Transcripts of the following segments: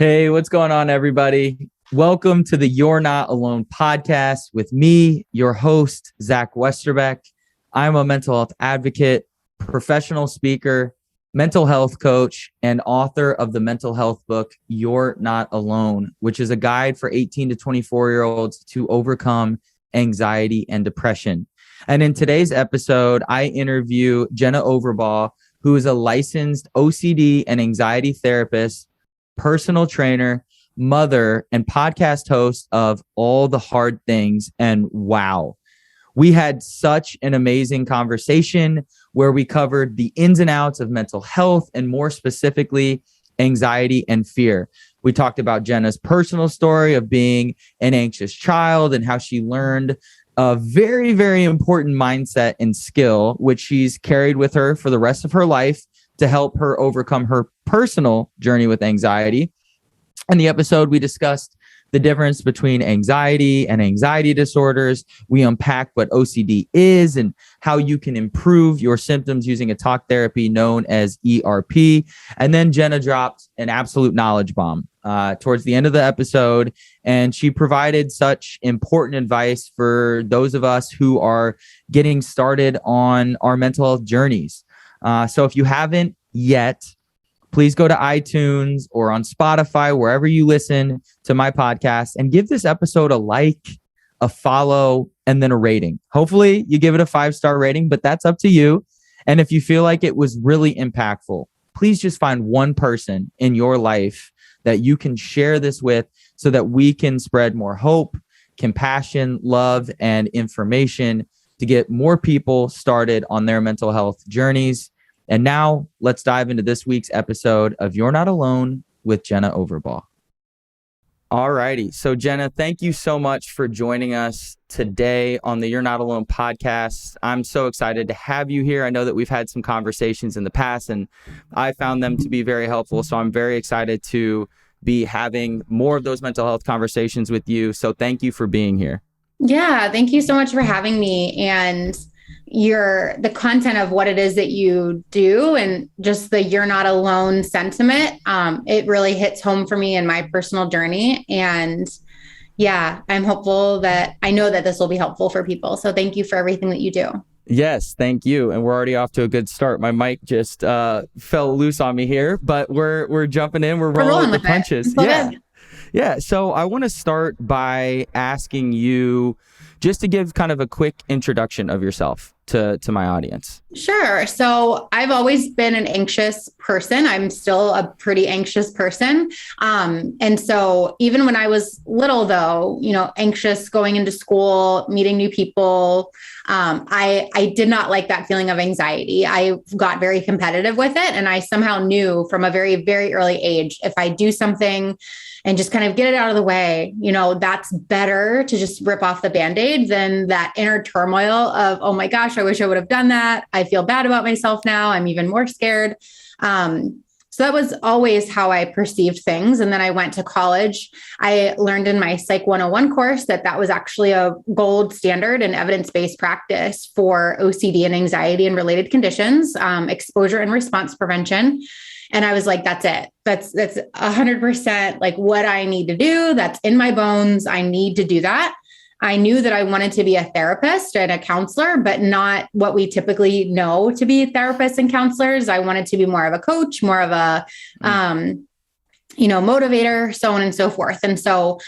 Hey, what's going on, everybody? Welcome to the You're Not Alone podcast with me, your host, Zach Westerbeck. I'm a mental health advocate, professional speaker, mental health coach, and author of the mental health book, You're Not Alone, which is a guide for 18 to 24-year-olds to overcome anxiety and depression. And in today's episode, I interview Jenna Overbaugh, who is a licensed OCD and anxiety therapist, personal trainer, mother, and podcast host of All the Hard Things. And wow, we had such an amazing conversation where we covered the ins and outs of mental health and more specifically, anxiety and fear. We talked about Jenna's personal story of being an anxious child and how she learned a very, very important mindset and skill, which she's carried with her for the rest of her life to help her overcome her personal journey with anxiety. In the episode, we discussed the difference between anxiety and anxiety disorders. We unpacked what OCD is and how you can improve your symptoms using a talk therapy known as ERP. And then Jenna dropped an absolute knowledge bomb towards the end of the episode. And she provided such important advice for those of us who are getting started on our mental health journeys. So if you haven't yet, please go to iTunes or on Spotify, wherever you listen to my podcast, and give this episode a like, a follow, and then a rating. Hopefully you give it a 5-star rating, but that's up to you. And if you feel like it was really impactful, please just find one person in your life that you can share this with so that we can spread more hope, compassion, love, and information to get more people started on their mental health journeys. And now let's dive into this week's episode of You're Not Alone with Jenna Overbaugh. All righty. So Jenna, thank you so much for joining us today on the You're Not Alone podcast. I'm so excited to have you here. I know that we've had some conversations in the past and I found them to be very helpful. So I'm very excited to be having more of those mental health conversations with you. So thank you for being here. Yeah, thank you so much for having me. And the content of what it is that you do and just the you're not alone sentiment, it really hits home for me in my personal journey. And yeah, I'm hopeful that I know that this will be helpful for people. So thank you for everything that you do. Yes, thank you. And we're already off to a good start. My mic just fell loose on me here, but we're jumping in. We're rolling with the punches. Yeah. So I want to start by asking you just to give kind of a quick introduction of yourself to my audience. Sure. So I've always been an anxious person. I'm still a pretty anxious person. And so even when I was little, though, anxious going into school, meeting new people, I did not like that feeling of anxiety. I got very competitive with it. And I somehow knew from a very, very early age, if I do something and just kind of get it out of the way, that's better to just rip off the Band-Aid than that inner turmoil of, oh my gosh, I wish I would have done that. I feel bad about myself now. I'm even more scared. So that was always how I perceived things. And then I went to college. I learned in my Psych 101 course that was actually a gold standard and evidence-based practice for OCD and anxiety and related conditions, exposure and response prevention. And I was like, that's it. That's 100% like what I need to do. That's in my bones. I need to do that. I knew that I wanted to be a therapist and a counselor, but not what we typically know to be therapists and counselors. I wanted to be more of a coach, more of a, motivator, so on and so forth. And so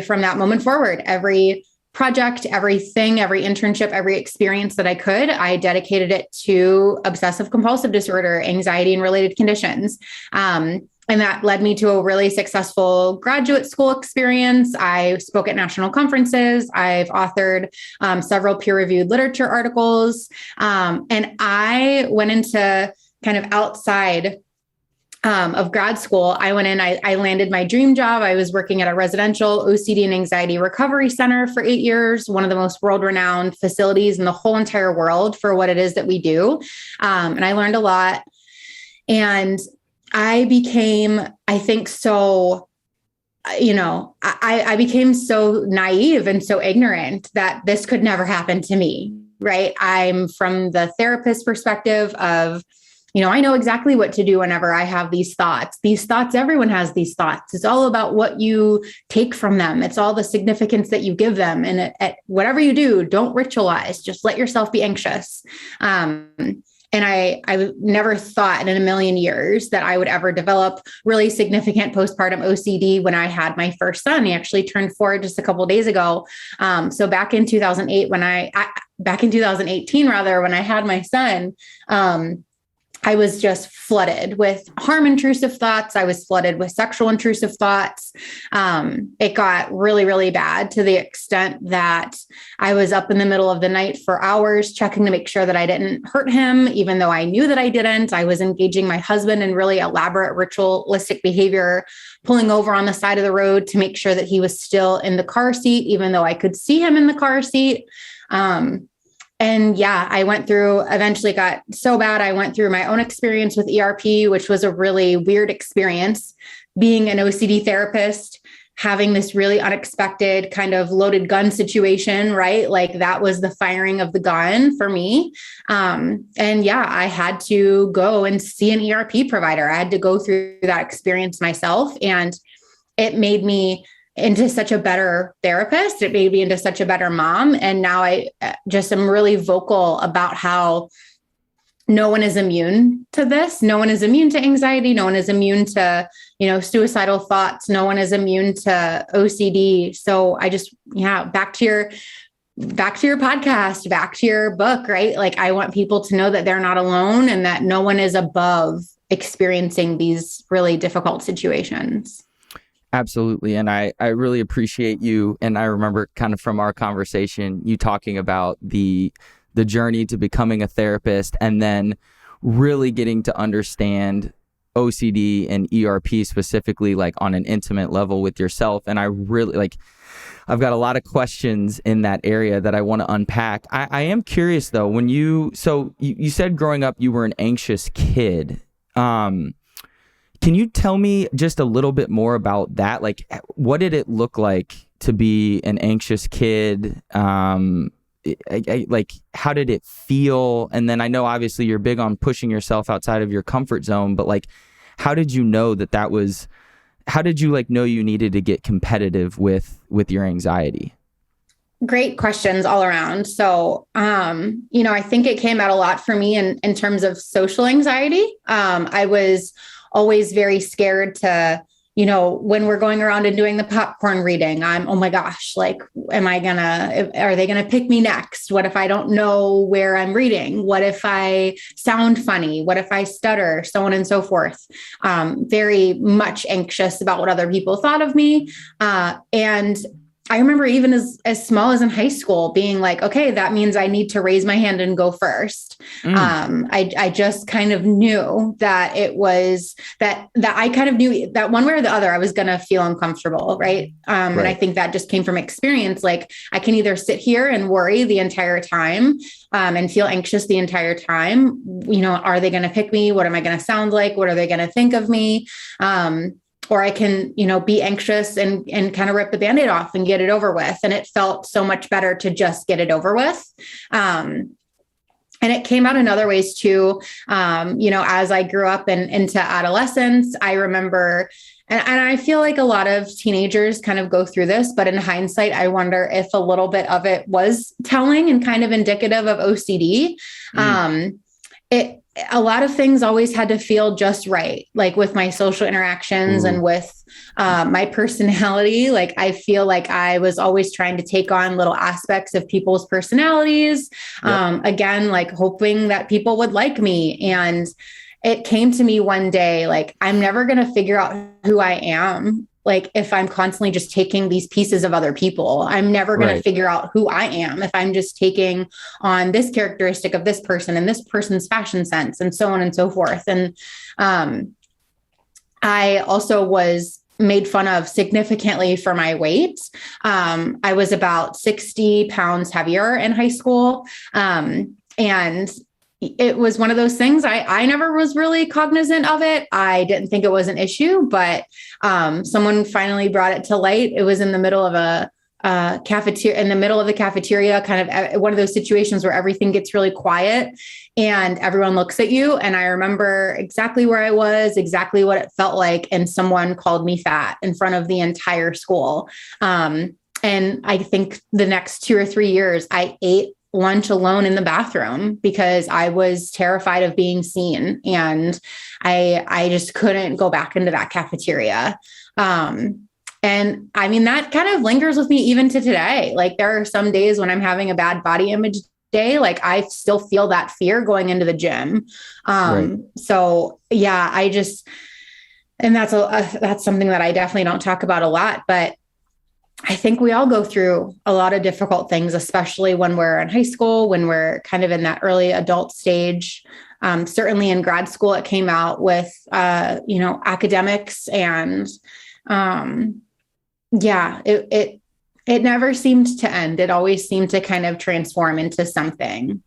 from that moment forward, every project, everything, every internship, every experience that I could, I dedicated it to obsessive compulsive disorder, anxiety, and related conditions. And that led me to a really successful graduate school experience. I spoke at national conferences. I've authored several peer-reviewed literature articles. And I went into kind of outside of grad school. I went in, I landed my dream job. I was working at a residential OCD and anxiety recovery center for 8 years, one of the most world-renowned facilities in the whole entire world for what it is that we do. And I learned a lot. And I became, I think, so, I became so naive and so ignorant that this could never happen to me, right? I'm from the therapist perspective of I know exactly what to do whenever I have these thoughts. These thoughts, everyone has these thoughts. It's all about what you take from them. It's all the significance that you give them. And whatever you do, don't ritualize. Just let yourself be anxious. And I never thought in a million years that I would ever develop really significant postpartum OCD when I had my first son. He actually turned 4 just a couple of days ago. So back in 2008, back in 2018, rather, when I had my son, I was just flooded with harm intrusive thoughts. I was flooded with sexual intrusive thoughts. It got really, really bad to the extent that I was up in the middle of the night for hours checking to make sure that I didn't hurt him, even though I knew that I didn't. I was engaging my husband in really elaborate ritualistic behavior, pulling over on the side of the road to make sure that he was still in the car seat, even though I could see him in the car seat. And yeah, eventually got so bad. I went through my own experience with ERP, which was a really weird experience, being an OCD therapist, having this really unexpected kind of loaded gun situation, right? Like that was the firing of the gun for me. And yeah, I had to go and see an ERP provider. I had to go through that experience myself, and it made me into such a better therapist. It made me into such a better mom. And now I just am really vocal about how no one is immune to this. No one is immune to anxiety. No one is immune to, suicidal thoughts. No one is immune to OCD. So I just, back to your podcast, back to your book, right? Like I want people to know that they're not alone and that no one is above experiencing these really difficult situations. Absolutely. And I really appreciate you. And I remember kind of from our conversation, you talking about the journey to becoming a therapist and then really getting to understand OCD and ERP specifically, like on an intimate level with yourself. And I really I've got a lot of questions in that area that I want to unpack. I am curious though, you said growing up, you were an anxious kid. Can you tell me just a little bit more about that? Like, what did it look like to be an anxious kid? Like, how did it feel? And then I know obviously you're big on pushing yourself outside of your comfort zone, but like, how did you know how did you know you needed to get competitive with your anxiety? Great questions all around. So, I think it came out a lot for me in terms of social anxiety. I was always very scared to, when we're going around and doing the popcorn reading, oh my gosh, like, are they going to pick me next? What if I don't know where I'm reading? What if I sound funny? What if I stutter? So on and so forth. Very much anxious about what other people thought of me. And I remember even as small as in high school being like, okay, that means I need to raise my hand and go first. I just kind of knew that it was that I kind of knew that one way or the other, I was going to feel uncomfortable. Right. And I think that just came from experience. Like I can either sit here and worry the entire time, and feel anxious the entire time. Are they going to pick me? What am I going to sound like? What are they going to think of me? Or I can, be anxious and kind of rip the Band-Aid off and get it over with. And it felt so much better to just get it over with. And it came out in other ways too. As I grew up and into adolescence, I remember, and I feel like a lot of teenagers kind of go through this, but in hindsight, I wonder if a little bit of it was telling and kind of indicative of OCD. A lot of things always had to feel just right, like with my social interactions and with my personality. Like I feel like I was always trying to take on little aspects of people's personalities. Again, like hoping that people would like me. And it came to me one day, like, I'm never going to figure out who I am. Like if I'm constantly just taking these pieces of other people, I'm never going to figure out who I am if I'm just taking on this characteristic of this person and this person's fashion sense and so on and so forth. And I also was made fun of significantly for my weight. I was about 60 pounds heavier in high school. And it was one of those things I never was really cognizant of it. I didn't think it was an issue, but someone finally brought it to light. It was in the middle of a cafeteria, in the middle of the cafeteria, kind of one of those situations where everything gets really quiet and everyone looks at you. And I remember exactly where I was, exactly what it felt like. And someone called me fat in front of the entire school. And I think the next 2 or 3 years, I ate lunch alone in the bathroom because I was terrified of being seen. And I just couldn't go back into that cafeteria. And I mean, that kind of lingers with me even to today. Like there are some days when I'm having a bad body image day, like I still feel that fear going into the gym. Right. So yeah, and that's something that I definitely don't talk about a lot, but I think we all go through a lot of difficult things, especially when we're in high school, when we're kind of in that early adult stage. Certainly in grad school, it came out with, academics and, it never seemed to end. It always seemed to kind of transform into something.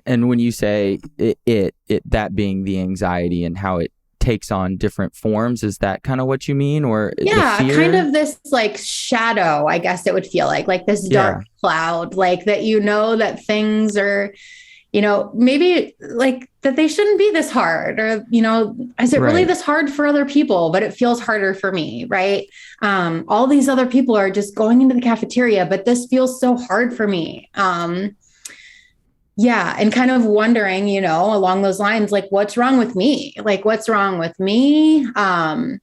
And when you say it that being the anxiety and how it takes on different forms, is that kind of what you mean? Or yeah, kind of this like shadow, I guess it would feel like this dark cloud, like that, that things are, maybe like that they shouldn't be this hard, or, is it really this hard for other people, but it feels harder for me. Right. All these other people are just going into the cafeteria, but this feels so hard for me. And kind of wondering, along those lines, like, what's wrong with me? Like, what's wrong with me? Am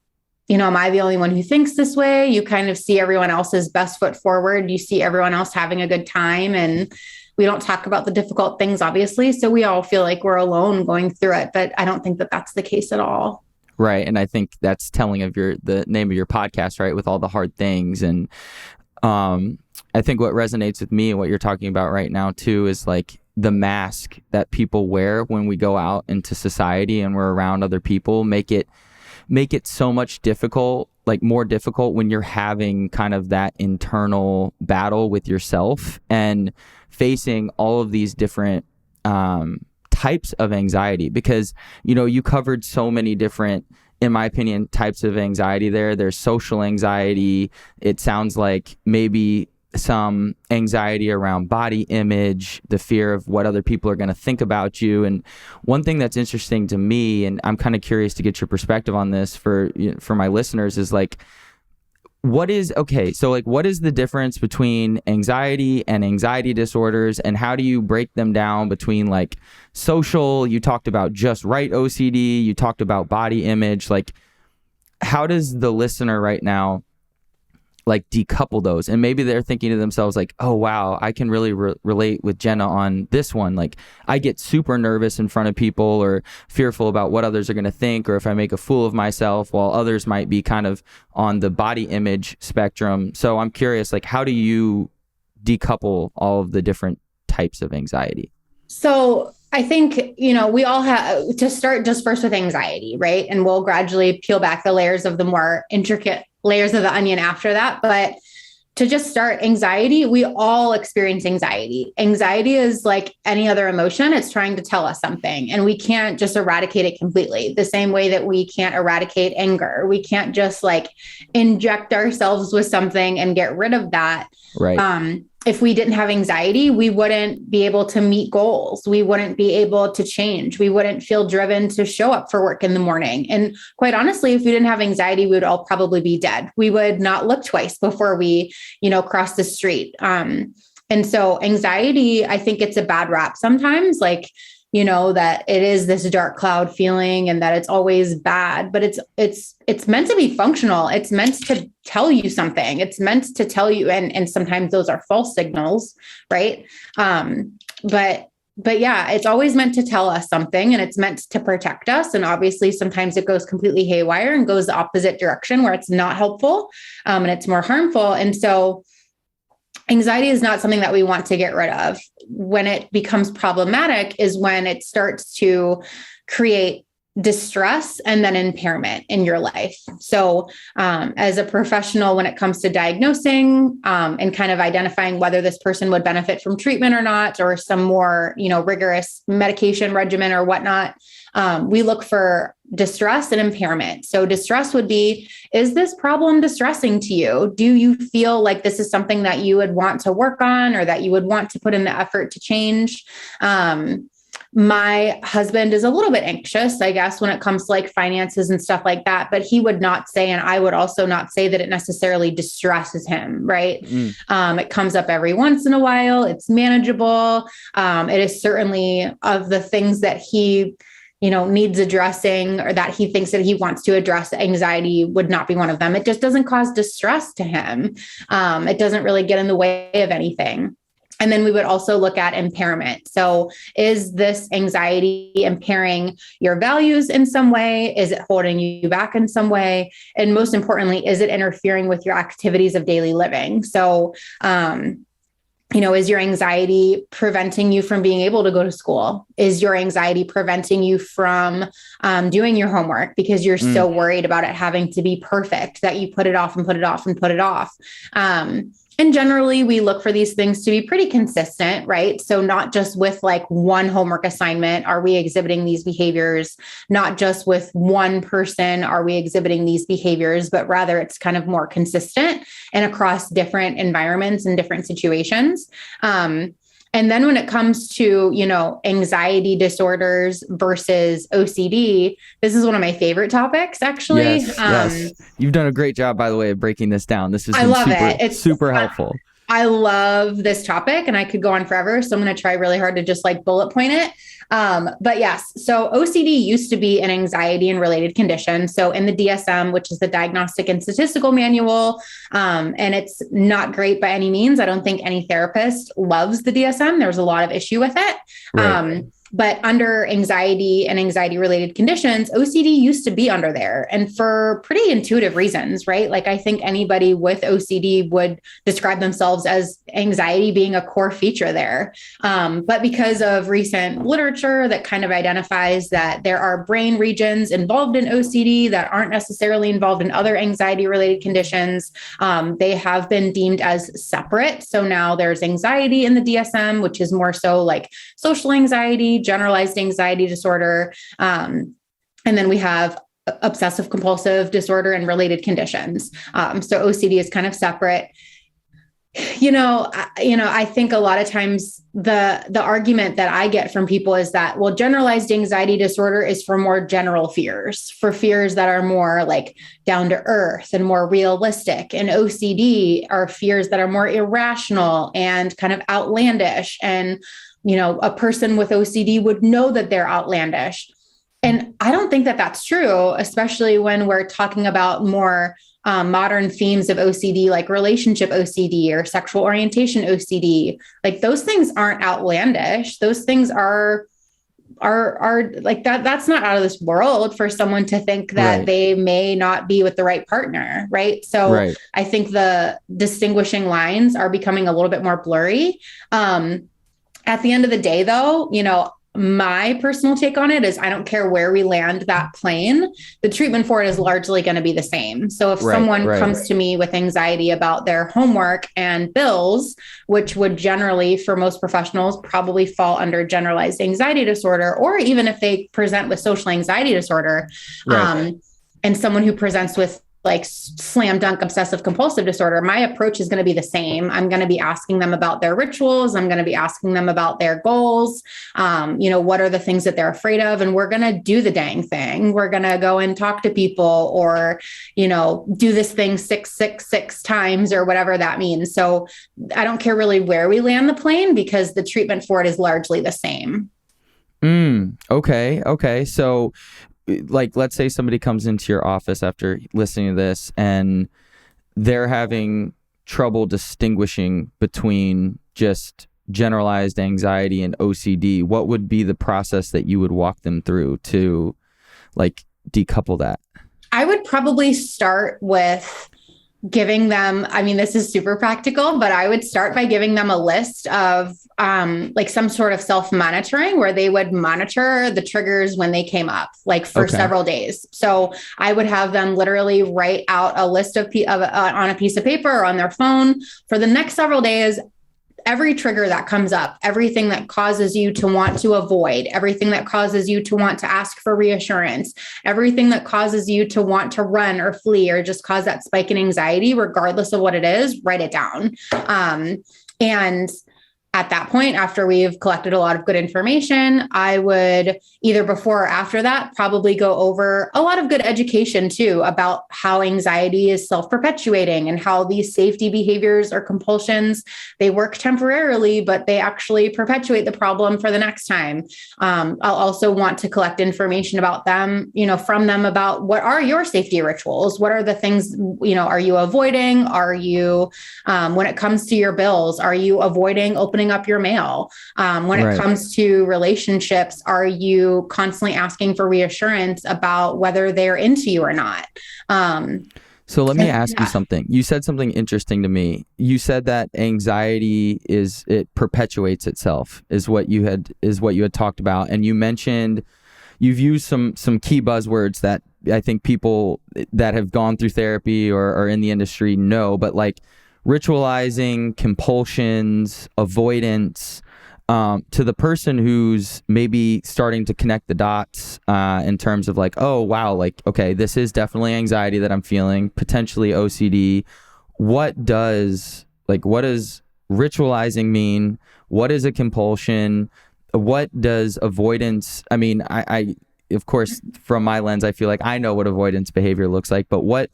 I the only one who thinks this way? You kind of see everyone else's best foot forward. You see everyone else having a good time, and we don't talk about the difficult things, obviously. So we all feel like we're alone going through it, but I don't think that that's the case at all. Right. And I think that's telling of the name of your podcast, right? With all the hard things. And I think what resonates with me and what you're talking about right now too is like the mask that people wear when we go out into society and we're around other people make it so much more difficult when you're having kind of that internal battle with yourself and facing all of these different types of anxiety, because you covered so many different, in my opinion, types of anxiety there. There's social anxiety. It sounds like maybe some anxiety around body image, the fear of what other people are going to think about you. And one thing that's interesting to me, and I'm kind of curious to get your perspective on this for my listeners, is like, what is the difference between anxiety and anxiety disorders, and how do you break them down between like social, you talked about just right OCD, you talked about body image, like how does the listener right now like decouple those? And maybe they're thinking to themselves like, oh wow, I can really relate with Jenna on this one. Like I get super nervous in front of people or fearful about what others are going to think, or if I make a fool of myself, while others might be kind of on the body image spectrum. So I'm curious, like, how do you decouple all of the different types of anxiety? So I think, we all have to start just first with anxiety, right? And we'll gradually peel back the layers of the more intricate layers of the onion after that. But to just start, anxiety, we all experience anxiety. Anxiety is like any other emotion. It's trying to tell us something, and we can't just eradicate it completely. The same way that we can't eradicate anger. We can't just like inject ourselves with something and get rid of that. Right. If we didn't have anxiety, we wouldn't be able to meet goals. We wouldn't be able to change. We wouldn't feel driven to show up for work in the morning. And quite honestly, if we didn't have anxiety, we would all probably be dead. We would not look twice before we, cross the street. And so anxiety, I think it's a bad rap sometimes, like, that it is this dark cloud feeling and that it's always bad, but it's meant to be functional. It's meant to tell you something. It's meant to tell you, and sometimes those are false signals, right? But yeah, it's always meant to tell us something, and it's meant to protect us. And obviously sometimes it goes completely haywire and goes the opposite direction where it's not helpful, and it's more harmful. And so anxiety is not something that we want to get rid of. When it becomes problematic is when it starts to create distress and then impairment in your life. So as a professional, when it comes to diagnosing and kind of identifying whether this person would benefit from treatment or not, or some more, rigorous medication regimen or whatnot, we look for distress and impairment. So distress would be, is this problem distressing to you? Do you feel like this is something that you would want to work on or that you would want to put in the effort to change? My husband is a little bit anxious, I guess, when it comes to like finances and stuff like that, but he would not say, and I would also not say that it necessarily distresses him, right? It comes up every once in a while. It's manageable. It is certainly of the things that he needs addressing or that he thinks that he wants to address. Anxiety would not be one of them. It just doesn't cause distress to him. It doesn't really get in the way of anything. And then we would also look at impairment. So is this anxiety impairing your values in some way? Is it holding you back in some way? And most importantly, is it interfering with your activities of daily living? So, is your anxiety preventing you from being able to go to school? Is your anxiety preventing you from doing your homework because you're so worried about it having to be perfect that you put it off and put it off and put it off? And generally, we look for these things to be pretty consistent, right? So not just with like one homework assignment, are we exhibiting these behaviors? Not just with one person, are we exhibiting these behaviors? But rather, it's kind of more consistent and across different environments and different situations. And then when it comes to, anxiety disorders versus OCD, this is one of my favorite topics, actually. Yes. You've done a great job, by the way, of breaking this down. This is It's super helpful. I love this topic and I could go on forever. So I'm going to try really hard to just like bullet point it. But yes, so OCD used to be an anxiety and related condition. So in the DSM, which is the Diagnostic and Statistical Manual, and it's not great by any means. I don't think any therapist loves the DSM. There's a lot of issue with it. Right. But under anxiety and anxiety related conditions, OCD used to be under there and for pretty intuitive reasons, right? Like I think anybody with OCD would describe themselves as anxiety being a core feature there. But because of recent literature that kind of identifies that there are brain regions involved in OCD that aren't necessarily involved in other anxiety related conditions, they have been deemed as separate. So now there's anxiety in the DSM, which is more so like social anxiety, generalized anxiety disorder. And then we have obsessive compulsive disorder and related conditions. So OCD is kind of separate. I think a lot of times the argument that I get from people is that, well, generalized anxiety disorder is for more general fears, for fears that are more like down to earth and more realistic. And OCD are fears that are more irrational and kind of outlandish. And a person with OCD would know that they're outlandish. And I don't think that that's true, especially when we're talking about more modern themes of OCD, like relationship OCD or sexual orientation OCD. Like those things aren't outlandish. Those things are like that. That's not out of this world for someone to think that they may not be with the right partner. Right. So I think the distinguishing lines are becoming a little bit more blurry. At the end of the day, though, my personal take on it is I don't care where we land that plane. The treatment for it is largely going to be the same. So if someone comes to me with anxiety about their homework and bills, which would generally, for most professionals, probably fall under generalized anxiety disorder, or even if they present with social anxiety disorder, and someone who presents with like slam dunk obsessive compulsive disorder, my approach is going to be the same. I'm going to be asking them about their rituals. I'm going to be asking them about their goals. What are the things that they're afraid of? And we're going to do the dang thing. We're going to go and talk to people or, do this thing 666 times or whatever that means. So I don't care really where we land the plane because the treatment for it is largely the same. Okay. So like, let's say somebody comes into your office after listening to this and they're having trouble distinguishing between just generalized anxiety and OCD. What would be the process that you would walk them through to like decouple that? I would probably start with giving them, I mean, this is super practical, but I would start by giving them a list of like some sort of self-monitoring where they would monitor the triggers when they came up, like for several days. So I would have them literally write out a list of on a piece of paper or on their phone for the next several days. Every trigger that comes up, everything that causes you to want to avoid, everything that causes you to want to ask for reassurance, everything that causes you to want to run or flee or just cause that spike in anxiety, regardless of what it is, write it down. And at that point, after we've collected a lot of good information, I would either before or after that probably go over a lot of good education too about how anxiety is self-perpetuating and how these safety behaviors or compulsions, they work temporarily, but they actually perpetuate the problem for the next time. I'll also want to collect information about them, from them about what are your safety rituals? What are the things, are you avoiding? Are you, when it comes to your bills, are you avoiding opening up your mail? When it comes to relationships, are you constantly asking for reassurance about whether they're into you or not? So let me ask you something. You said something interesting to me. You said that anxiety it perpetuates itself is what you had talked about. And you mentioned you've used some key buzzwords that I think people that have gone through therapy or are in the industry know, but like ritualizing, compulsions, avoidance, to the person who's maybe starting to connect the dots in terms of like, oh, wow, like, okay, this is definitely anxiety that I'm feeling, potentially OCD. What does ritualizing mean? What is a compulsion? What does avoidance? I mean, I of course, from my lens, I feel like I know what avoidance behavior looks like, but what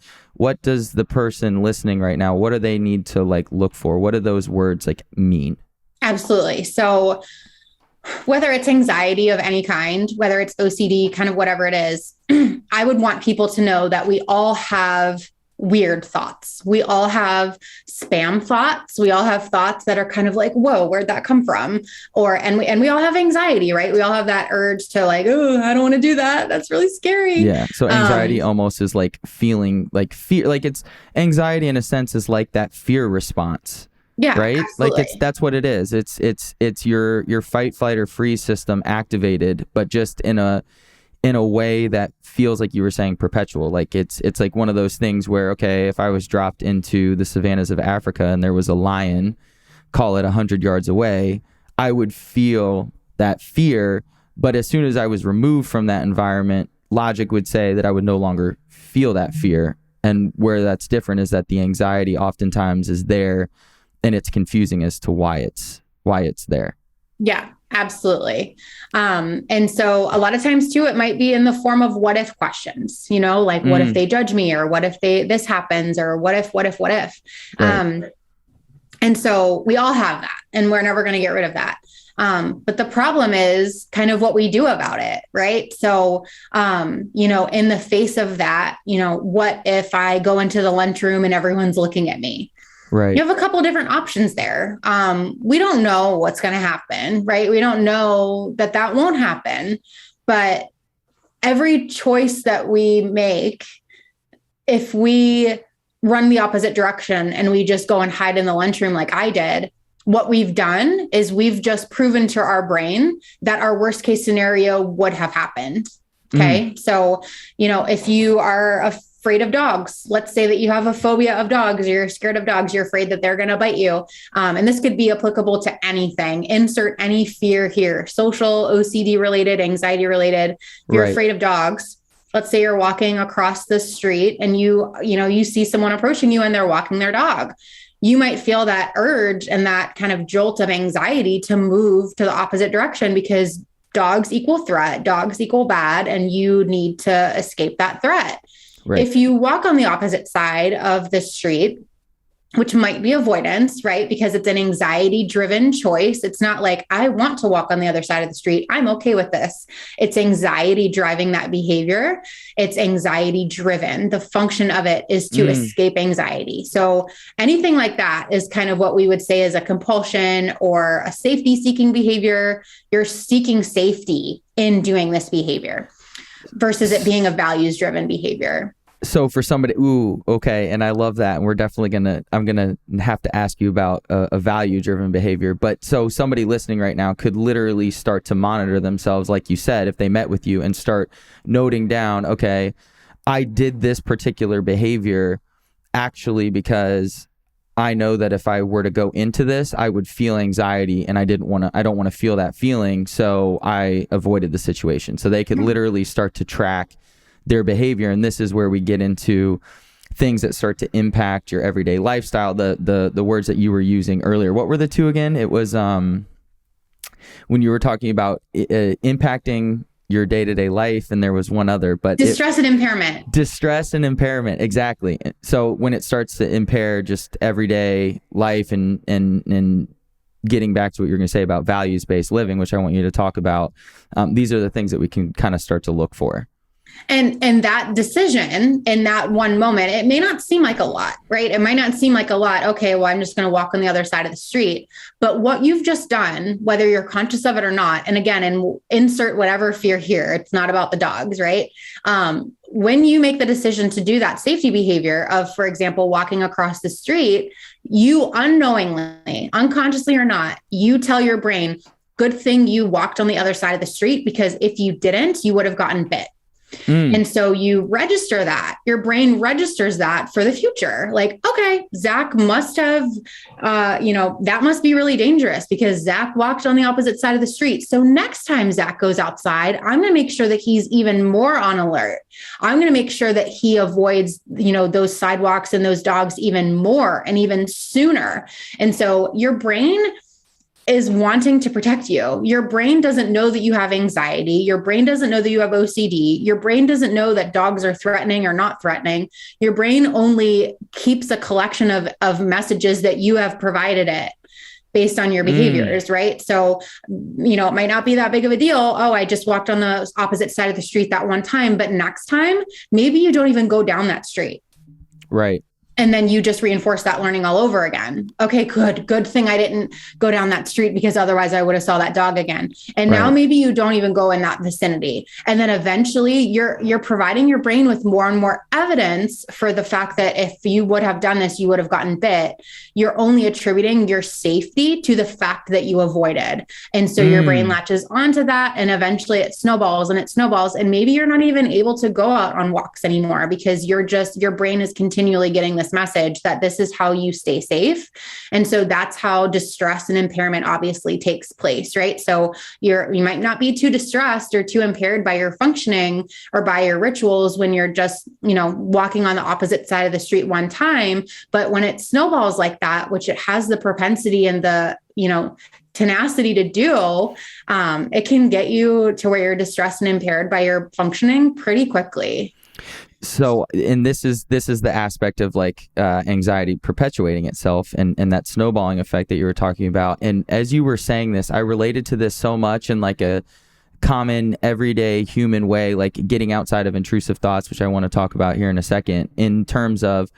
does the person listening right now, what do they need to like look for? What do those words like mean? Absolutely. So whether it's anxiety of any kind, whether it's OCD, kind of whatever it is, I would want people to know that we all have weird thoughts. We all have spam thoughts. We all have thoughts that are kind of like, whoa, where'd that come from? And we all have anxiety, right? We all have that urge to like, oh, I don't want to do that. That's really scary. Yeah. So anxiety almost is like feeling like fear, like it's anxiety in a sense is like that fear response. Yeah. Right. Absolutely. Like that's what it is. It's your fight, flight, or freeze system activated, but just in a way that feels like you were saying perpetual. Like it's like one of those things where, okay, if I was dropped into the savannas of Africa and there was a lion, call it 100 yards away, I would feel that fear. But as soon as I was removed from that environment, logic would say that I would no longer feel that fear. And where that's different is that the anxiety oftentimes is there and it's confusing as to why it's there. Yeah. Absolutely. And so a lot of times too, it might be in the form of what if questions, like what if they judge me, or what if this happens, or what if. Right. And so we all have that and we're never going to get rid of that. But the problem is kind of what we do about it. Right. So, in the face of that, what if I go into the lunchroom and everyone's looking at me? Right. You have a couple different options there. We don't know what's going to happen, right? We don't know that won't happen, but every choice that we make, if we run the opposite direction and we just go and hide in the lunchroom like I did, what we've done is we've just proven to our brain that our worst case scenario would have happened. Okay. So, if you are afraid of dogs, let's say that you have a phobia of dogs, or you're scared of dogs, you're afraid that they're going to bite you. And this could be applicable to anything. Insert any fear here, social, OCD related, anxiety related. You're afraid of dogs. Let's say you're walking across the street and you see someone approaching you and they're walking their dog. You might feel that urge and that kind of jolt of anxiety to move to the opposite direction because dogs equal threat, dogs equal bad, and you need to escape that threat. Right. If you walk on the opposite side of the street, which might be avoidance, right? Because it's an anxiety-driven choice. It's not like, I want to walk on the other side of the street. I'm okay with this. It's anxiety driving that behavior. It's anxiety-driven. The function of it is to escape anxiety. So anything like that is kind of what we would say is a compulsion or a safety-seeking behavior. You're seeking safety in doing this behavior versus it being a values-driven behavior. So for somebody, okay, and I love that, and I'm gonna have to ask you about a value-driven behavior. But so somebody listening right now could literally start to monitor themselves, like you said, if they met with you and start noting down, okay, I did this particular behavior actually because I know that if I were to go into this, I would feel anxiety, and I don't want to feel that feeling, so I avoided the situation. So they could literally start to track their behavior, and this is where we get into things that start to impact your everyday lifestyle. The words that you were using earlier, what were the two again? It was when you were talking about impacting your day-to-day life, and there was one other, but distress and impairment. Distress and impairment, exactly. So when it starts to impair just everyday life and getting back to what you're going to say about values-based living, which I want you to talk about, these are the things that we can kind of start to look for. And that decision in that one moment, it may not seem like a lot, right? It might not seem like a lot. Okay, well, I'm just going to walk on the other side of the street. But what you've just done, whether you're conscious of it or not, and again, and insert whatever fear here, it's not about the dogs, right? When you make the decision to do that safety behavior of, for example, walking across the street, you unknowingly, unconsciously or not, you tell your brain, good thing you walked on the other side of the street, because if you didn't, you would have gotten bit. And so you register that, your brain registers that for the future. Like, okay, Zach must have, that must be really dangerous because Zach walked on the opposite side of the street. So next time Zach goes outside, I'm going to make sure that he's even more on alert. I'm going to make sure that he avoids, those sidewalks and those dogs even more and even sooner. And so your brain is wanting to protect you. Your brain doesn't know that you have anxiety. Your brain doesn't know that you have OCD. Your brain doesn't know that dogs are threatening or not threatening. Your brain only keeps a collection of messages that you have provided it based on your behaviors, right? So, it might not be that big of a deal. Oh, I just walked on the opposite side of the street that one time, but next time, maybe you don't even go down that street. Right. And then you just reinforce that learning all over again. Okay, good thing I didn't go down that street because otherwise I would have saw that dog again. And now maybe you don't even go in that vicinity. And then eventually you're providing your brain with more and more evidence for the fact that if you would have done this, you would have gotten bit. You're only attributing your safety to the fact that you avoided. And so your brain latches onto that, and eventually it snowballs. And maybe you're not even able to go out on walks anymore because your brain is continually getting this message that this is how you stay safe. And so that's how distress and impairment obviously takes place, right? So you might not be too distressed or too impaired by your functioning or by your rituals when you're just, walking on the opposite side of the street one time. But when it snowballs like that, which it has the propensity and the, tenacity to do, it can get you to where you're distressed and impaired by your functioning pretty quickly. So, and this is the aspect of anxiety perpetuating itself and that snowballing effect that you were talking about. And as you were saying this, I related to this so much in a common everyday human way, like getting outside of intrusive thoughts, which I want to talk about here in a second, in terms of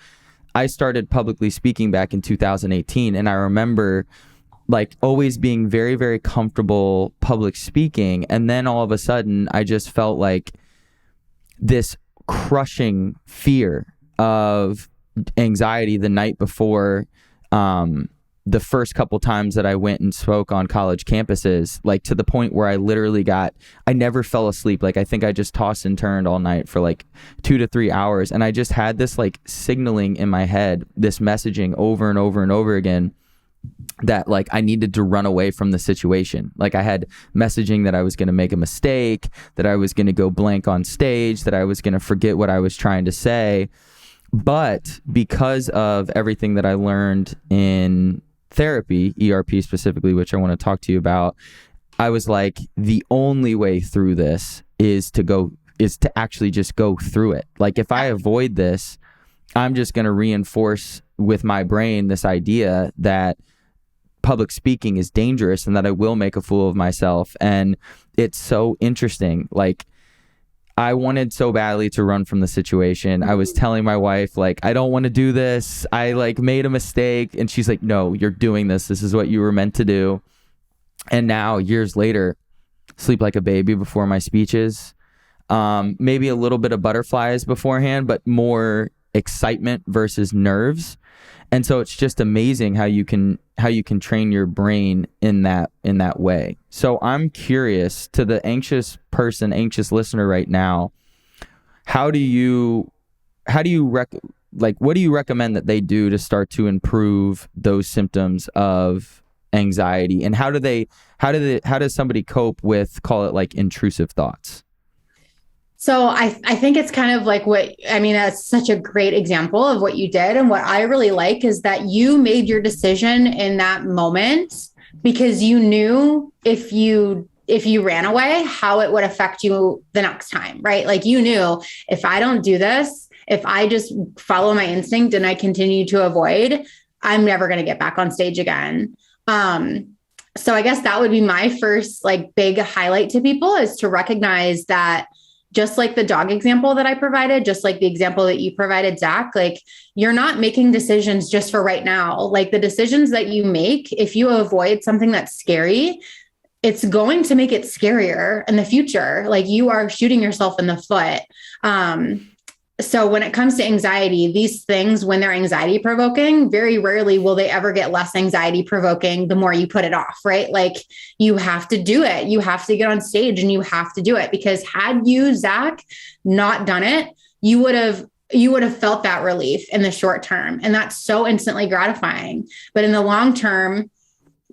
I started publicly speaking back in 2018. And I remember always being very, very comfortable public speaking. And then all of a sudden I just felt like this crushing fear of anxiety the night before the first couple times that I went and spoke on college campuses, to the point where I literally I never fell asleep. I think I just tossed and turned all night for 2 to 3 hours. And I just had this signaling in my head, this messaging over and over and over again, that I needed to run away from the situation. I had messaging that I was going to make a mistake, that I was going to go blank on stage, that I was going to forget what I was trying to say. But because of everything that I learned in therapy, ERP specifically, which I want to talk to you about, I was the only way through this is to actually just go through it. If I avoid this, I'm just going to reinforce with my brain this idea that public speaking is dangerous and that I will make a fool of myself. And it's so interesting. I wanted so badly to run from the situation. I was telling my wife, I don't want to do this. I made a mistake. And she's like, no, you're doing this. This is what you were meant to do. And now, years later, sleep like a baby before my speeches. maybe a little bit of butterflies beforehand, but more excitement versus nerves. And so it's just amazing how you can train your brain in that way. So I'm curious, to the anxious listener right now, what do you recommend that they do to start to improve those symptoms of anxiety? And how does somebody cope with, call it like, intrusive thoughts? So I think it's kind of like that's such a great example of what you did. And what I really like is that you made your decision in that moment because you knew if you ran away, how it would affect you the next time, right? Like, you knew, if I don't do this, if I just follow my instinct and I continue to avoid, I'm never going to get back on stage again. So I guess that would be my first like big highlight to people, is to recognize that, just like the dog example that I provided, just like the example that you provided, Zach, like, you're not making decisions just for right now. Like, the decisions that you make, if you avoid something that's scary, it's going to make it scarier in the future. Like, you are shooting yourself in the foot. So when it comes to anxiety, these things, when they're anxiety provoking, very rarely will they ever get less anxiety provoking the more you put it off, right? Like, you have to do it. You have to get on stage and you have to do it, because had you, Zach, not done it, you would have felt that relief in the short term. And that's so instantly gratifying. But in the long term,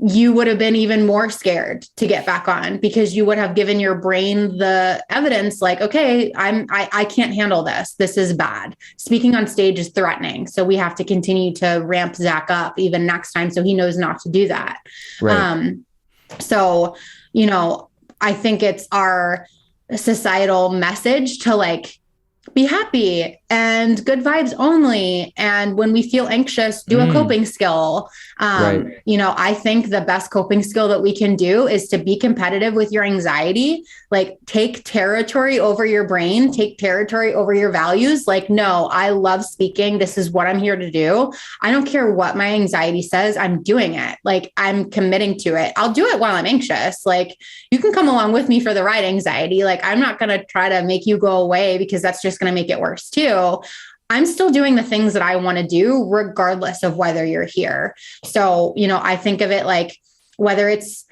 you would have been even more scared to get back on, because you would have given your brain the evidence like, okay, I can't handle this. This is bad. Speaking on stage is threatening. So we have to continue to ramp Zach up even next time, so he knows not to do that. Right. So, I think it's our societal message to like, be happy and good vibes only. And when we feel anxious, do a coping skill. Right. I think the best coping skill that we can do is to be competitive with your anxiety. Like, take territory over your brain, take territory over your values. Like, no, I love speaking. This is what I'm here to do. I don't care what my anxiety says. I'm doing it. Like, I'm committing to it. I'll do it while I'm anxious. Like, you can come along with me for the ride, anxiety. Like, I'm not going to try to make you go away, because that's just going to make it worse too. I'm still doing the things that I want to do regardless of whether you're here. So, I think of it like, whether it's,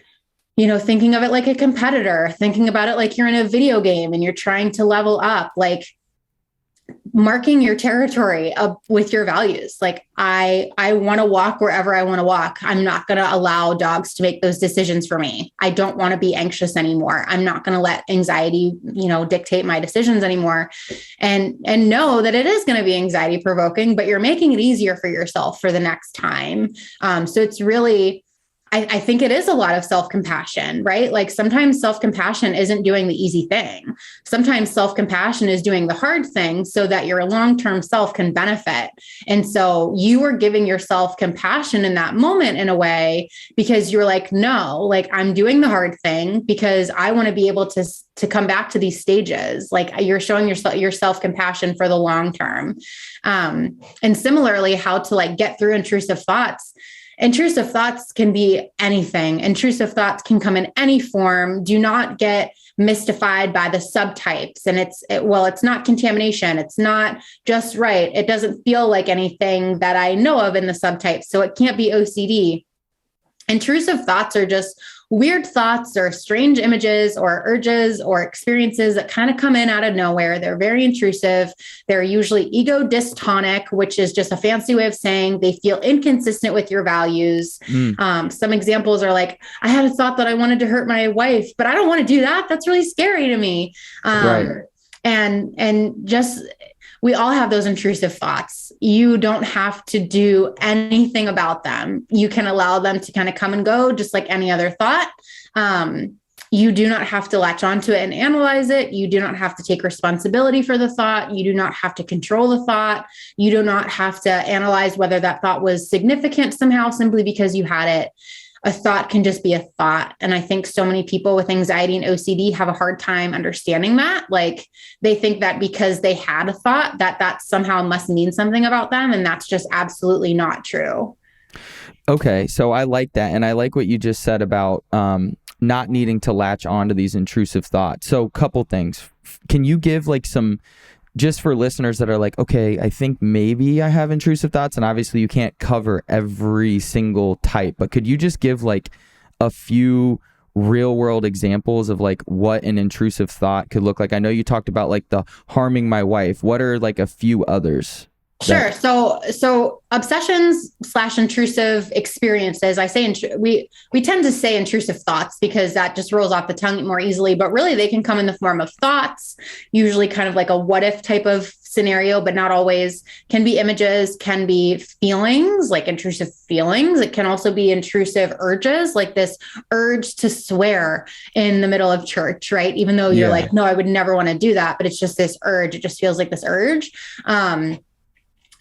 thinking of it like a competitor, thinking about it like you're in a video game and you're trying to level up, like, marking your territory up with your values. Like, I want to walk wherever I want to walk. I'm not going to allow dogs to make those decisions for me. I don't want to be anxious anymore. I'm not going to let anxiety, dictate my decisions anymore, and know that it is going to be anxiety provoking, but you're making it easier for yourself for the next time. So it's really, I think it is a lot of self-compassion, right? Like, sometimes self-compassion isn't doing the easy thing. Sometimes self-compassion is doing the hard thing so that your long-term self can benefit. And so you were giving yourself compassion in that moment in a way, because you're like, no, like, I'm doing the hard thing because I want to be able to come back to these stages. Like, you're showing your self-compassion for the long term. And similarly, how to like get through intrusive thoughts. Intrusive thoughts can be anything. Intrusive thoughts can come in any form. Do not get mystified by the subtypes. And it's not contamination. It's not just right. It doesn't feel like anything that I know of in the subtypes. So it can't be OCD. Intrusive thoughts are just weird thoughts or strange images or urges or experiences that kind of come in out of nowhere. They're very intrusive. They're usually ego dystonic, which is just a fancy way of saying they feel inconsistent with your values. Some examples are like, I had a thought that I wanted to hurt my wife, but I don't want to do that. That's really scary to me. Right. And just, we all have those intrusive thoughts. You don't have to do anything about them. You can allow them to kind of come and go, just like any other thought. You do not have to latch onto it and analyze it. You do not have to take responsibility for the thought. You do not have to control the thought. You do not have to analyze whether that thought was significant somehow simply because you had it. A thought can just be a thought. And I think so many people with anxiety and OCD have a hard time understanding that. Like, they think that because they had a thought that somehow must mean something about them. And that's just absolutely not true. Okay. So I like that. And I like what you just said about not needing to latch onto these intrusive thoughts. So couple things. Can you give like some, just for listeners that are like, okay, I think maybe I have intrusive thoughts, and obviously you can't cover every single type, but could you just give like a few real world examples of like what an intrusive thought could look like? I know you talked about like the harming my wife. What are like a few others? Sure. So obsessions / intrusive experiences. I say we tend to say intrusive thoughts because that just rolls off the tongue more easily. But really, they can come in the form of thoughts, usually kind of like a what if type of scenario, but not always. Can be images, can be feelings, like intrusive feelings. It can also be intrusive urges, like this urge to swear in the middle of church, right? Even though you're like, no, I would never want to do that, but it's just this urge. It just feels like this urge.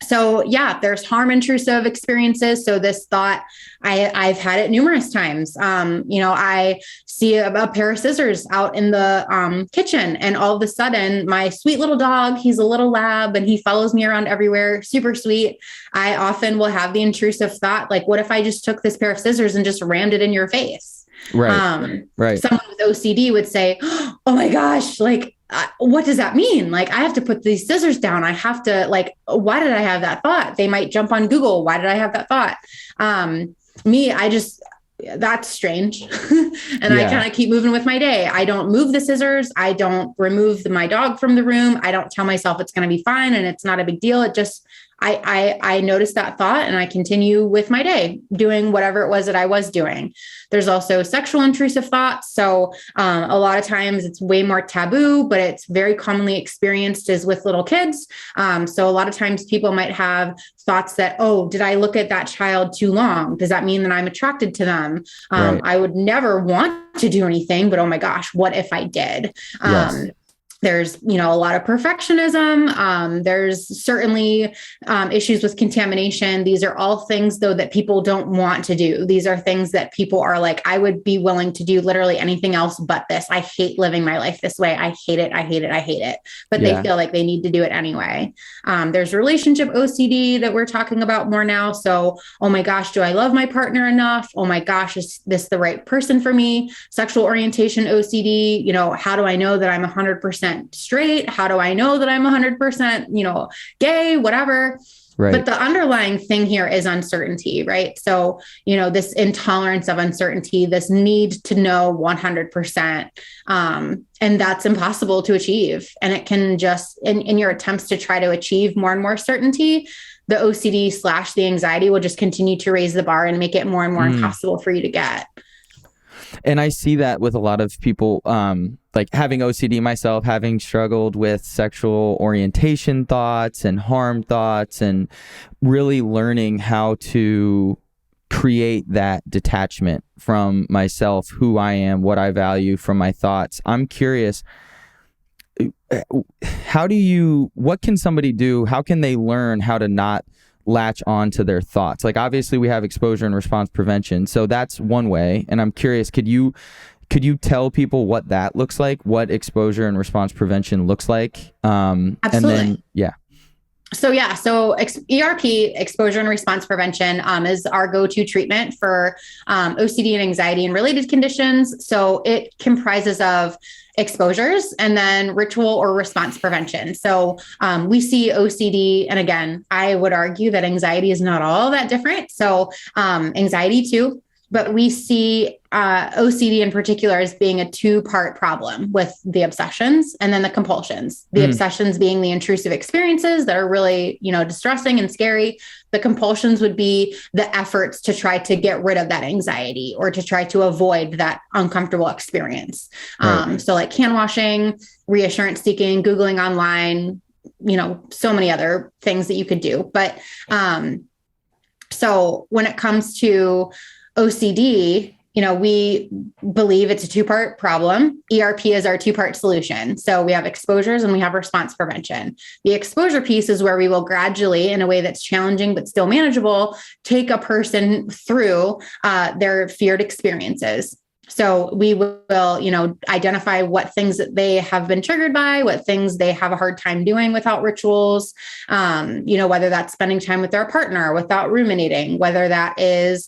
So yeah, there's harm intrusive experiences. So this thought, I've had it numerous times. I see a pair of scissors out in the kitchen, and all of a sudden my sweet little dog, he's a little lab and he follows me around everywhere. Super sweet. I often will have the intrusive thought, like, what if I just took this pair of scissors and just rammed it in your face? Right. Someone with OCD would say, oh my gosh, like, what does that mean? Like, I have to put these scissors down. I have to, like, why did I have that thought? They might jump on Google. Why did I have that thought? That's strange. And I kind of keep moving with my day. I don't move the scissors. I don't remove my dog from the room. I don't tell myself it's going to be fine and it's not a big deal. It just, I noticed that thought and I continue with my day doing whatever it was that I was doing. There's also sexual intrusive thoughts. So a lot of times it's way more taboo, but it's very commonly experienced is with little kids. So a lot of times people might have thoughts that, oh, did I look at that child too long? Does that mean that I'm attracted to them? Right. I would never want to do anything, but oh my gosh, what if I did? Yes. There's, a lot of perfectionism. There's certainly issues with contamination. These are all things, though, that people don't want to do. These are things that people are like, I would be willing to do literally anything else but this. I hate living my life this way. I hate it. I hate it. I hate it. But they feel like they need to do it anyway. There's relationship OCD that we're talking about more now. So, oh my gosh, do I love my partner enough? Oh my gosh, is this the right person for me? Sexual orientation OCD, how do I know that I'm 100% straight? How do I know that I'm 100%, gay, whatever. Right. But the underlying thing here is uncertainty, right? So, this intolerance of uncertainty, this need to know 100%. And that's impossible to achieve. And it can just, in your attempts to try to achieve more and more certainty, the OCD / the anxiety will just continue to raise the bar and make it more and more impossible for you to get. And I see that with a lot of people, like having OCD myself, having struggled with sexual orientation thoughts and harm thoughts, and really learning how to create that detachment from myself, who I am, what I value from my thoughts. I'm curious, what can somebody do? How can they learn how to not latch on to their thoughts? Like, obviously we have exposure and response prevention, so that's one way. And I'm curious, could you tell people what that looks like, what exposure and response prevention looks like? Absolutely. And then, So ERP, exposure and response prevention, is our go-to treatment for OCD and anxiety and related conditions. So it comprises of exposures and then ritual or response prevention. So we see OCD, and again, I would argue that anxiety is not all that different. So anxiety too. But we see OCD in particular as being a two-part problem with the obsessions and then the compulsions. The obsessions being the intrusive experiences that are really, distressing and scary. The compulsions would be the efforts to try to get rid of that anxiety or to try to avoid that uncomfortable experience. Right. So like hand washing, reassurance seeking, Googling online, so many other things that you could do. But so when it comes to OCD, we believe it's a two-part problem. ERP is our two-part solution. So we have exposures and we have response prevention. The exposure piece is where we will gradually, in a way that's challenging but still manageable, take a person through their feared experiences. So we will, identify what things that they have been triggered by, what things they have a hard time doing without rituals, whether that's spending time with their partner without ruminating, whether that is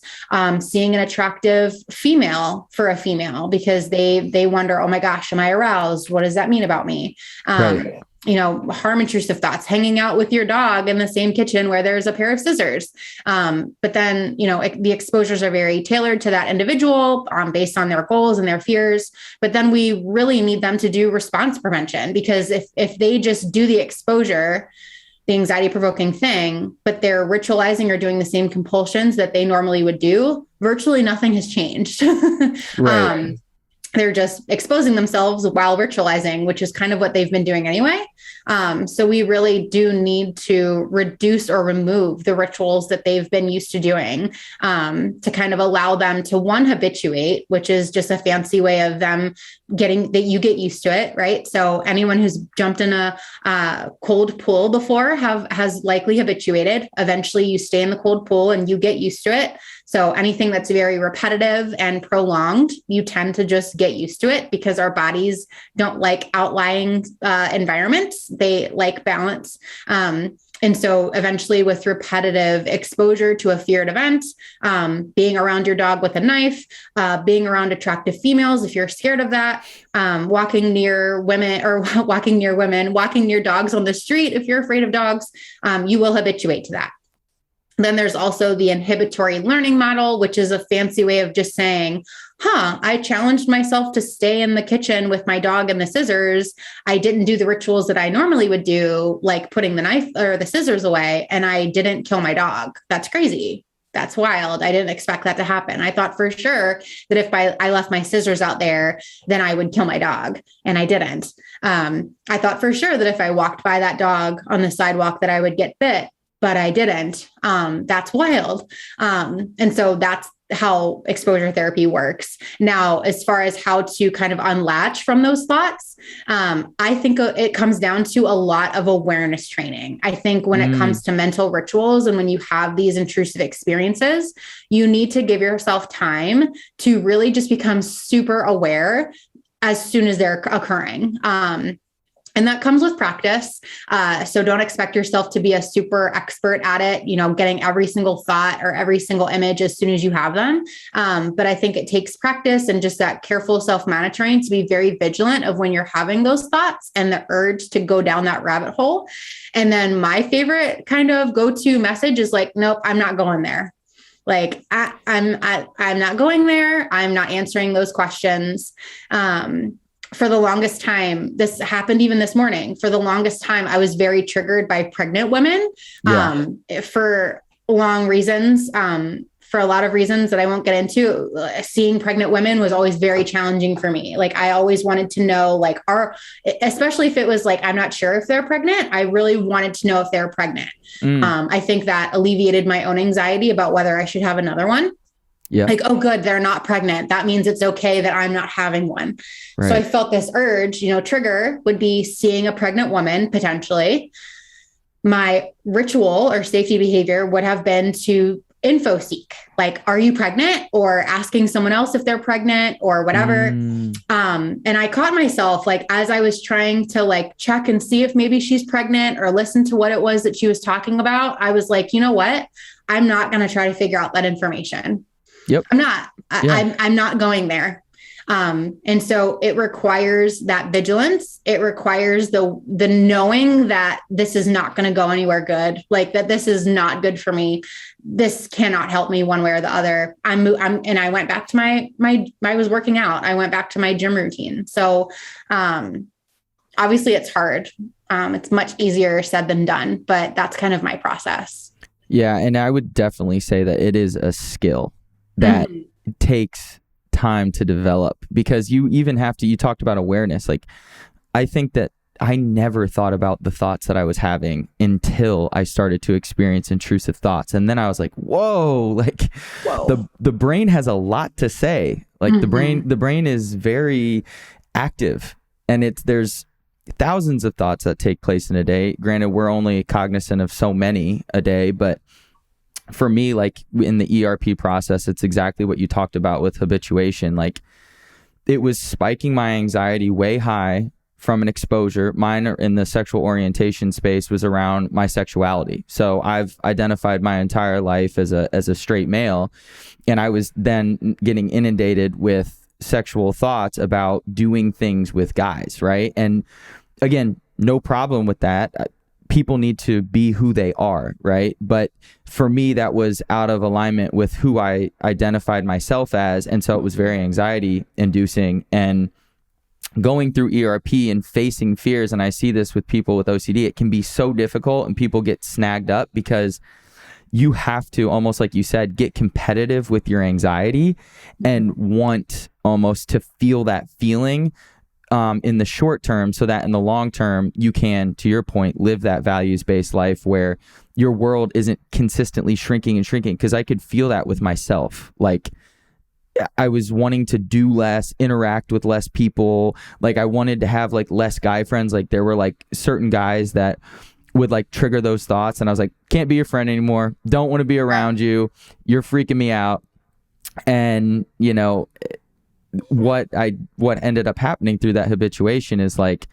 seeing an attractive female for a female because they wonder, oh my gosh, am I aroused? What does that mean about me? Right. Harm intrusive thoughts, hanging out with your dog in the same kitchen where there's a pair of scissors. But then, the exposures are very tailored to that individual based on their goals and their fears. But then we really need them to do response prevention, because if they just do the exposure, the anxiety provoking thing, but they're ritualizing or doing the same compulsions that they normally would do, virtually nothing has changed. Right. They're just exposing themselves while ritualizing, which is kind of what they've been doing anyway. So we really do need to reduce or remove the rituals that they've been used to doing, to kind of allow them to habituate, which is just a fancy way of them getting that you get used to it. Right. So anyone who's jumped in a cold pool before has likely habituated. Eventually you stay in the cold pool and you get used to it. So anything that's very repetitive and prolonged, you tend to just get used to it, because our bodies don't like outlying environments. They like balance. And so eventually, with repetitive exposure to a feared event, being around your dog with a knife, being around attractive females, if you're scared of that, walking near dogs on the street, if you're afraid of dogs, you will habituate to that. Then there's also the inhibitory learning model, which is a fancy way of just saying, I challenged myself to stay in the kitchen with my dog and the scissors. I didn't do the rituals that I normally would do, like putting the knife or the scissors away, and I didn't kill my dog. That's crazy. That's wild. I didn't expect that to happen. I thought for sure that if I left my scissors out there, then I would kill my dog. And I didn't. I thought for sure that if I walked by that dog on the sidewalk that I would get bit, but I didn't. That's wild. And so that's how exposure therapy works. Now, as far as how to kind of unlatch from those thoughts, I think it comes down to a lot of awareness training. I think when it comes to mental rituals and when you have these intrusive experiences, you need to give yourself time to really just become super aware as soon as they're occurring. And that comes with practice. So don't expect yourself to be a super expert at it, getting every single thought or every single image as soon as you have them. But I think it takes practice and just that careful self-monitoring to be very vigilant of when you're having those thoughts and the urge to go down that rabbit hole. And then my favorite kind of go-to message is like, nope, I'm not going there. Like I'm not going there. I'm not answering those questions. For the longest time, this happened even this morning. For the longest time, I was very triggered by pregnant women, for long reasons, for a lot of reasons that I won't get into. Seeing pregnant women was always very challenging for me. Like I always wanted to know, especially if it was like, I'm not sure if they're pregnant. I really wanted to know if they're pregnant. I think that alleviated my own anxiety about whether I should have another one. Yeah. Like, oh, good, they're not pregnant. That means it's okay that I'm not having one. Right. So I felt this urge, trigger would be seeing a pregnant woman potentially. My ritual or safety behavior would have been to info seek, like, are you pregnant? Or asking someone else if they're pregnant or whatever. And I caught myself, like, as I was trying to check and see if maybe she's pregnant or listen to what it was that she was talking about, I was like, you know what? I'm not going to try to figure out that information. Yep. I'm not, I'm not going there. And so it requires that vigilance. It requires the knowing that this is not going to go anywhere good. Like that this is not good for me. This cannot help me one way or the other. And I went back to I was working out. I went back to my gym routine. So, obviously it's hard. It's much easier said than done, but that's kind of my process. Yeah. And I would definitely say that it is a skill that takes time to develop, because you even have to, you talked about awareness. Like, I think that I never thought about the thoughts that I was having until I started to experience intrusive thoughts. And then I was like, whoa, the brain has a lot to say. Like the brain is very active, and there's thousands of thoughts that take place in a day. Granted, we're only cognizant of so many a day, but for me, like in the ERP process, it's exactly what you talked about with habituation. Like it was spiking my anxiety way high from an exposure. Mine in the sexual orientation space was around my sexuality. So I've identified my entire life as a straight male, and I was then getting inundated with sexual thoughts about doing things with guys, right? And again, no problem with that. People need to be who they are, right? But for me, that was out of alignment with who I identified myself as. And so it was very anxiety inducing. And going through ERP and facing fears, and I see this with people with OCD, it can be so difficult, and people get snagged up because you have to, almost like you said, get competitive with your anxiety and want almost to feel that feeling in the short term, so that in the long term you can, to your point, live that values-based life where your world isn't consistently shrinking and shrinking. Because I could feel that with myself. Like, I was wanting to do less, interact with less people. Like, I wanted to have like less guy friends. Like, there were like certain guys that would like trigger those thoughts, and I was like, can't be your friend anymore, don't want to be around you, you're freaking me out. And you know what ended up happening through that habituation is like,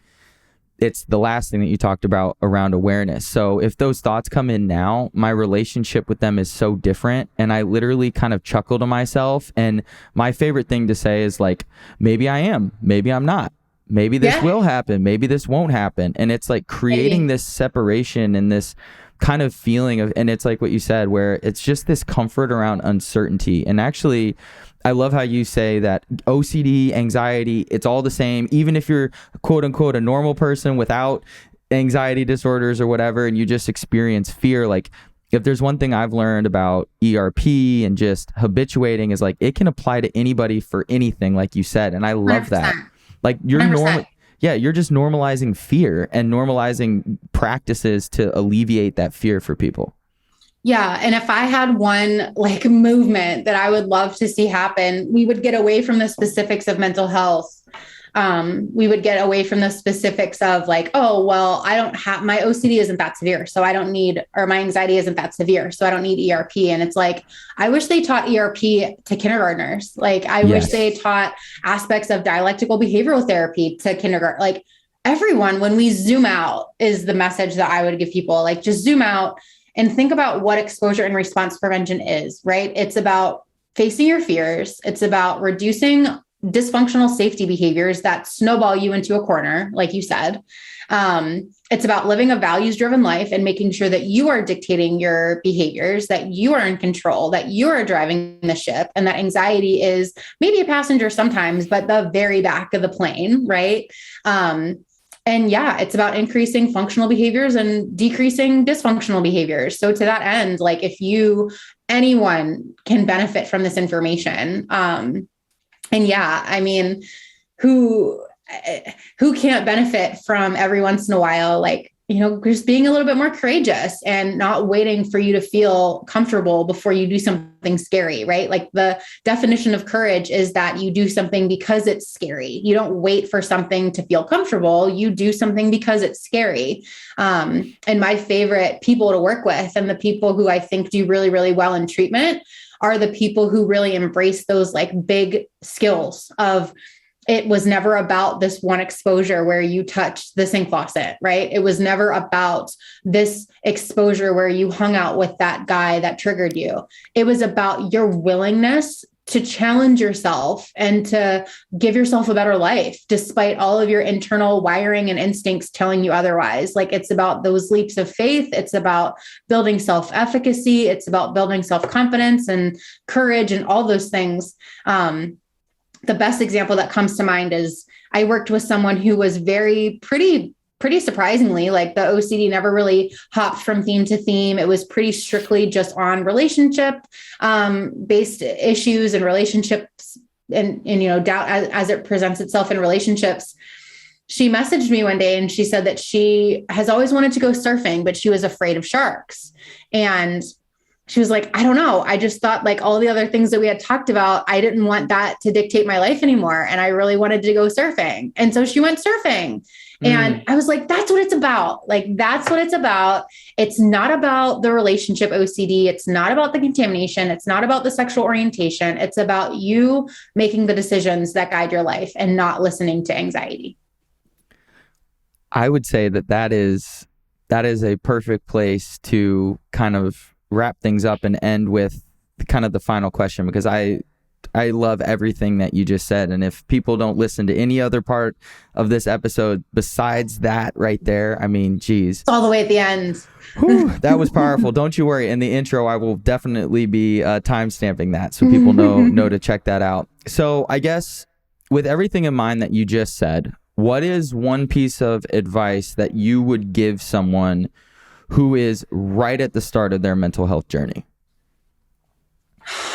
it's the last thing that you talked about around awareness. So if those thoughts come in now, my relationship with them is so different, and I literally kind of chuckle to myself. And my favorite thing to say is like, maybe I am, maybe I'm not. Maybe this will happen. Maybe this won't happen. And it's like creating this separation and this kind of feeling of, and it's like what you said, where it's just this comfort around uncertainty. And actually, I love how you say that OCD, anxiety, it's all the same. Even if you're quote unquote a normal person without anxiety disorders or whatever, and you just experience fear, like if there's one thing I've learned about ERP and just habituating is like, it can apply to anybody for anything, like you said. And I love 100%. that. Like you're normal. Yeah, you're just normalizing fear and normalizing practices to alleviate that fear for people. Yeah. And if I had one like movement that I would love to see happen, we would get away from the specifics of mental health. We would get away from the specifics of like, oh, well, I don't have, my OCD isn't that severe, so I don't need, or my anxiety isn't that severe, so I don't need ERP. And it's like, I wish they taught ERP to kindergartners. Like, I wish they taught aspects of dialectical behavioral therapy to kindergarten. Like everyone, when we zoom out is the message that I would give people, like just zoom out and think about what exposure and response prevention is, right? It's about facing your fears. It's about reducing dysfunctional safety behaviors that snowball you into a corner, like you said. It's about living a values-driven life and making sure that you are dictating your behaviors, that you are in control, that you are driving the ship, and that anxiety is maybe a passenger sometimes, but the very back of the plane, right? And yeah, it's about increasing functional behaviors and decreasing dysfunctional behaviors. So to that end, like if anyone can benefit from this information, and yeah, I mean, who can't benefit from every once in a while, like, you know, just being a little bit more courageous and not waiting for you to feel comfortable before you do something scary, right? Like the definition of courage is that you do something because it's scary. You don't wait for something to feel comfortable. You do something because it's scary. And my favorite people to work with, and the people who I think do really, really well in treatment, are the people who really embrace those like big skills of, it was never about this one exposure where you touched the sink faucet, right? It was never about this exposure where you hung out with that guy that triggered you. It was about your willingness to challenge yourself and to give yourself a better life, despite all of your internal wiring and instincts telling you otherwise. Like it's about those leaps of faith. It's about building self-efficacy. It's about building self-confidence and courage and all those things. The best example that comes to mind is I worked with someone who was pretty surprisingly, like the OCD never really hopped from theme to theme. It was pretty strictly just on relationship based issues and relationships and, you know, doubt as it presents itself in relationships. She messaged me one day and she said that she has always wanted to go surfing, but she was afraid of sharks. And she was like, I don't know. I just thought like all the other things that we had talked about, I didn't want that to dictate my life anymore. And I really wanted to go surfing. And so she went surfing. And I was like, that's what it's about. Like, that's what it's about. It's not about the relationship OCD. It's not about the contamination. It's not about the sexual orientation. It's about you making the decisions that guide your life and not listening to anxiety. I would say that is a perfect place to kind of wrap things up and end with kind of the final question, because I love everything that you just said. And if people don't listen to any other part of this episode besides that right there, I mean, geez. It's all the way at the end. Whew, that was powerful. Don't you worry. In the intro, I will definitely be time-stamping that so people know to check that out. So I guess with everything in mind that you just said, what is one piece of advice that you would give someone who is right at the start of their mental health journey?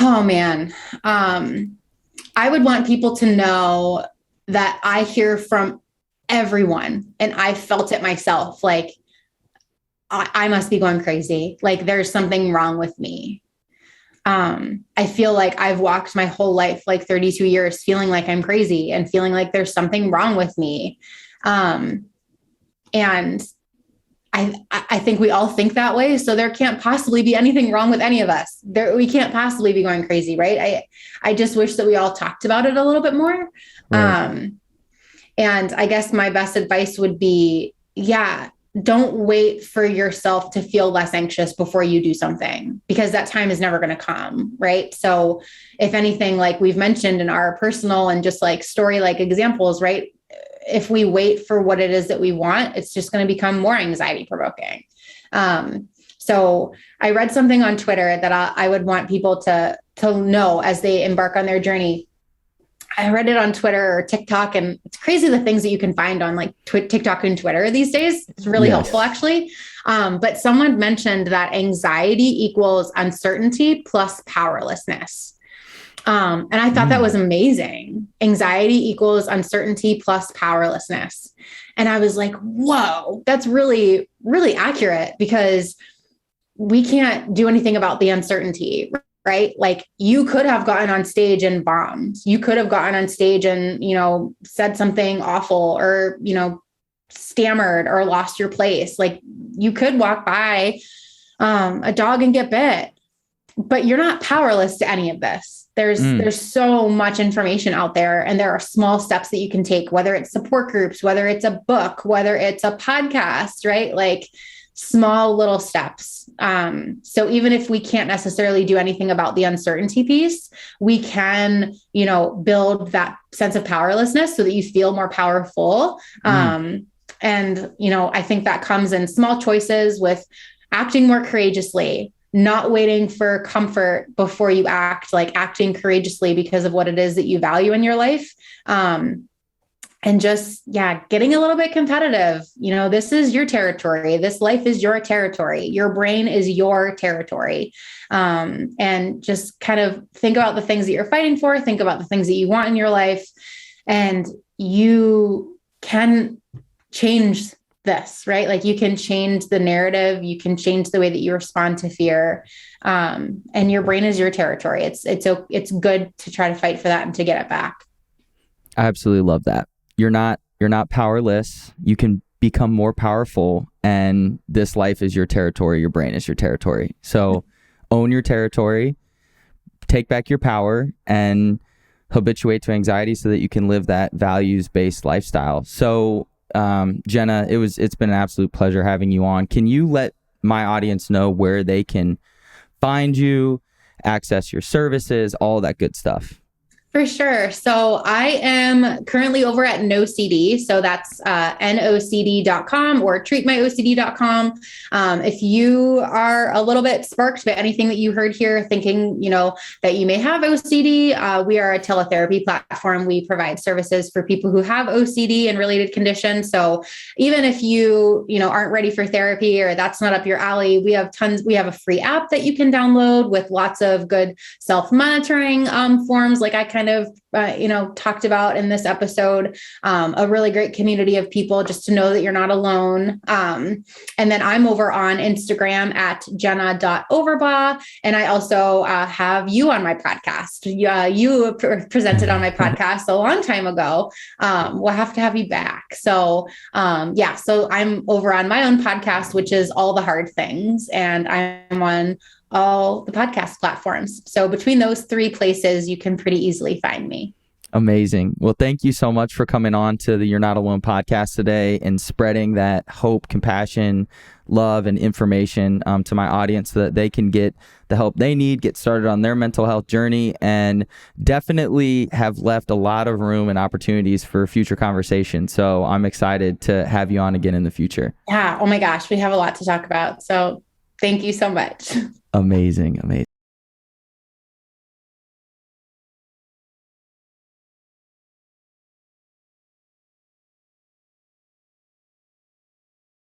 Oh man. I would want people to know that I hear from everyone, and I felt it myself. Like I must be going crazy. Like there's something wrong with me. I feel like I've walked my whole life, like 32 years, feeling like I'm crazy and feeling like there's something wrong with me. And I think we all think that way. So there can't possibly be anything wrong with any of us. We can't possibly be going crazy, right? I just wish that we all talked about it a little bit more. Right. And I guess my best advice would be, don't wait for yourself to feel less anxious before you do something, because that time is never going to come. Right. So if anything, like we've mentioned in our personal and just like story, like examples, right? If we wait for what it is that we want, it's just going to become more anxiety provoking. So I read something on Twitter that I would want people to know as they embark on their journey. I read it on Twitter or TikTok, and it's crazy the things that you can find on like TikTok and Twitter these days. It's really helpful actually. But someone mentioned that anxiety equals uncertainty plus powerlessness. And I thought that was amazing. Anxiety equals uncertainty plus powerlessness. And I was like, whoa, that's really, really accurate, because we can't do anything about the uncertainty, right? Like you could have gotten on stage and bombed. You could have gotten on stage and, said something awful or, stammered or lost your place. Like you could walk by a dog and get bit, but you're not powerless to any of this. There's so much information out there, and there are small steps that you can take, whether it's support groups, whether it's a book, whether it's a podcast, right? Like small little steps. So even if we can't necessarily do anything about the uncertainty piece, we can, build that sense of powerlessness so that you feel more powerful. And, I think that comes in small choices with acting more courageously, not waiting for comfort before you act, like acting courageously because of what it is that you value in your life. And just, getting a little bit competitive. This is your territory. This life is your territory. Your brain is your territory. And just kind of think about the things that you're fighting for. Think about the things that you want in your life. And you can change this, right? Like you can change the narrative. You can change the way that you respond to fear. And your brain is your territory. It's good to try to fight for that and to get it back. I absolutely love that. You're not powerless. You can become more powerful, and this life is your territory. Your brain is your territory. So own your territory, take back your power, and habituate to anxiety so that you can live that values-based lifestyle. So Jenna, it's been an absolute pleasure having you on. Can you let my audience know where they can find you, access your services, all that good stuff? For sure. So I am currently over at NoCD. So that's nocd.com or treatmyocd.com. If you are a little bit sparked by anything that you heard here, thinking, that you may have OCD, we are a teletherapy platform. We provide services for people who have OCD and related conditions. So even if you, aren't ready for therapy or that's not up your alley, we have a free app that you can download with lots of good self-monitoring forms. Like I kind of talked about in this episode, a really great community of people just to know that you're not alone. And then I'm over on Instagram at Jenna.Overbaugh. And I also have you on my podcast. You presented on my podcast a long time ago. We'll have to have you back. So so I'm over on my own podcast, which is All the Hard Things. And I'm on all the podcast platforms. So between those three places, you can pretty easily find me. Amazing. Well, thank you so much for coming on to the You're Not Alone podcast today and spreading that hope, compassion, love, and information to my audience so that they can get the help they need, get started on their mental health journey, and definitely have left a lot of room and opportunities for future conversation. So I'm excited to have you on again in the future. Yeah. Oh my gosh. We have a lot to talk about. So thank you so much. Amazing.